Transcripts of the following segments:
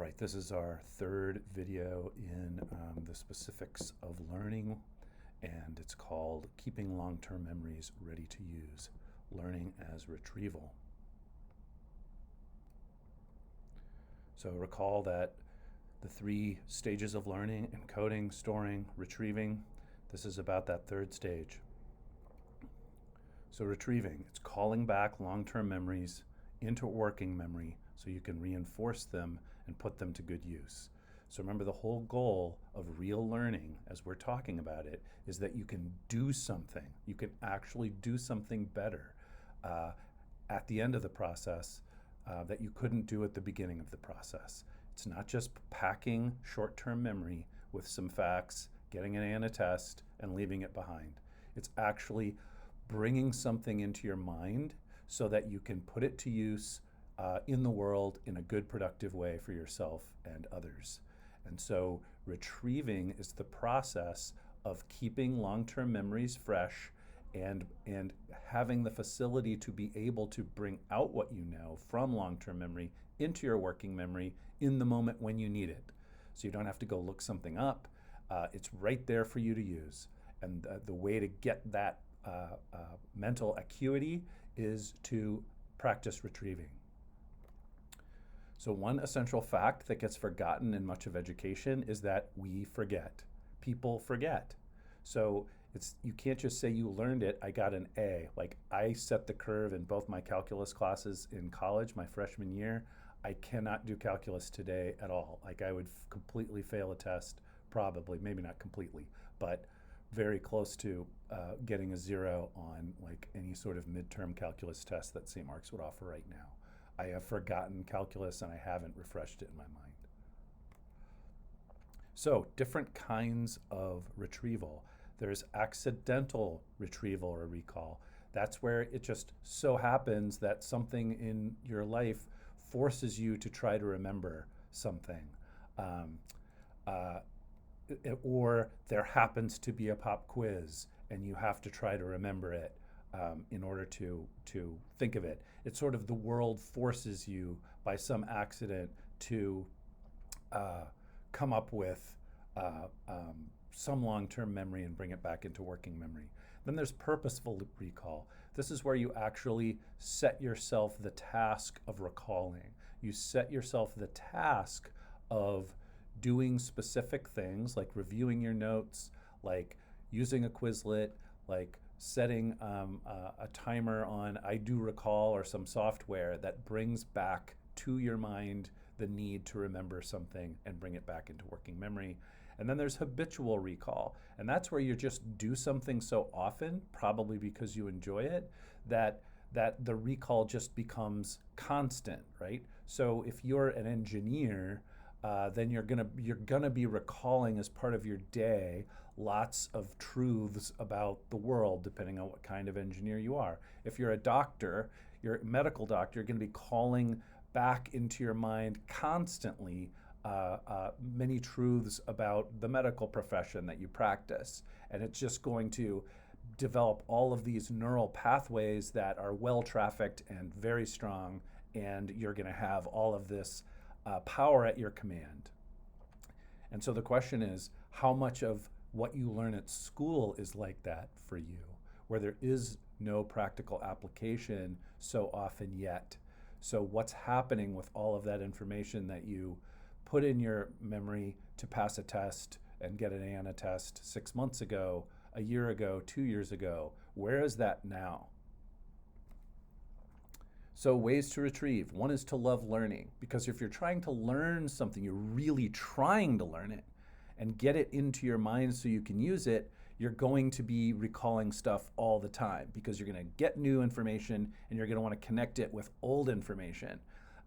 right, this is our third video in the specifics of learning, and it's called Keeping Long-Term Memories Ready to Use, Learning as Retrieval. So recall that the three stages of learning: encoding, storing, retrieving. This is about that third stage. So retrieving, it's calling back long-term memories into working memory so you can reinforce them and put them to good use. So remember, the whole goal of real learning, as we're talking about it, is that you can do something. You can actually do something better at the end of the process that you couldn't do at the beginning of the process. It's not just packing short-term memory with some facts, getting an A on a test, and leaving it behind. It's actually bringing something into your mind so that you can put it to use in the world in a good, productive way for yourself and others. And so retrieving is the process of keeping long-term memories fresh and having the facility to be able to bring out what you know from long-term memory into your working memory in the moment when you need it. So you don't have to go look something up. It's right there for you to use. And the way to get that mental acuity is to practice retrieving. So one essential fact that gets forgotten in much of education is that we forget. People forget. So you can't just say you learned it, I got an A. Like, I set the curve in both my calculus classes in college, my freshman year. I cannot do calculus today at all. Like, I would completely fail a test, probably, maybe not completely, but very close to getting a 0 on like any sort of midterm calculus test that St. Mark's would offer right now. I have forgotten calculus and I haven't refreshed it in my mind. So different kinds of retrieval. There's accidental retrieval or recall. That's where it just so happens that something in your life forces you to try to remember something. Or there happens to be a pop quiz and you have to try to remember it in order to think of it. It's sort of the world forces you by some accident to come up with some long-term memory and bring it back into working memory. Then there's purposeful recall. This is where you actually set yourself the task of recalling. You set yourself the task of doing specific things like reviewing your notes, like using a Quizlet, like setting a timer on I Do Recall or some software that brings back to your mind the need to remember something and bring it back into working memory. And then there's habitual recall. And that's where you just do something so often, probably because you enjoy it, that the recall just becomes constant, right? So if you're an engineer, then you're gonna be recalling as part of your day lots of truths about the world, depending on what kind of engineer you are. If you're a doctor, you're a medical doctor, you're gonna be calling back into your mind constantly many truths about the medical profession that you practice. And it's just going to develop all of these neural pathways that are well trafficked and very strong, and you're gonna have all of this power at your command. And so the question is, how much of what you learn at school is like that for you, where there is no practical application so often yet? So what's happening with all of that information that you put in your memory to pass a test and get an A on a test 6 months ago, a year ago, 2 years ago? Where is that now? So ways to retrieve. One is to love learning, because if you're trying to learn something, you're really trying to learn it and get it into your mind so you can use it, you're going to be recalling stuff all the time because you're going to get new information and you're going to want to connect it with old information,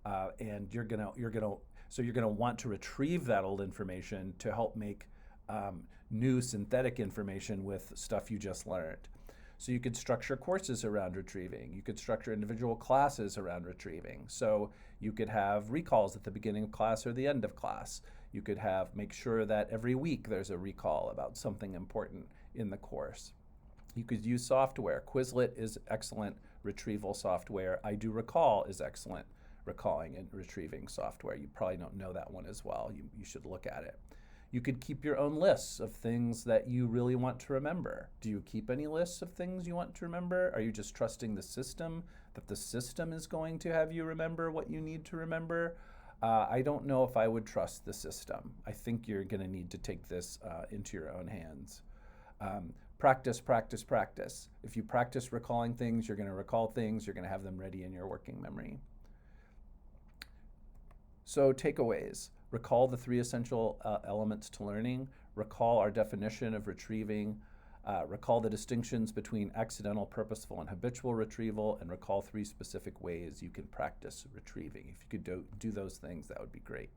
and you're going to want to retrieve that old information to help make new synthetic information with stuff you just learned. So you could structure courses around retrieving. You could structure individual classes around retrieving. So you could have recalls at the beginning of class or the end of class. You could make sure that every week there's a recall about something important in the course. You could use software. Quizlet is excellent retrieval software. I Do Recall is excellent recalling and retrieving software. You probably don't know that one as well. You should look at it. You could keep your own lists of things that you really want to remember. Do you keep any lists of things you want to remember? Are you just trusting the system, that the system is going to have you remember what you need to remember? I don't know if I would trust the system. I think you're going to need to take this into your own hands. Practice, practice, practice. If you practice recalling things, you're going to recall things, you're going to have them ready in your working memory. So takeaways. Recall the 3 essential elements to learning. Recall our definition of retrieving. Recall the distinctions between accidental, purposeful, and habitual retrieval, and recall 3 specific ways you can practice retrieving. If you could do those things, that would be great.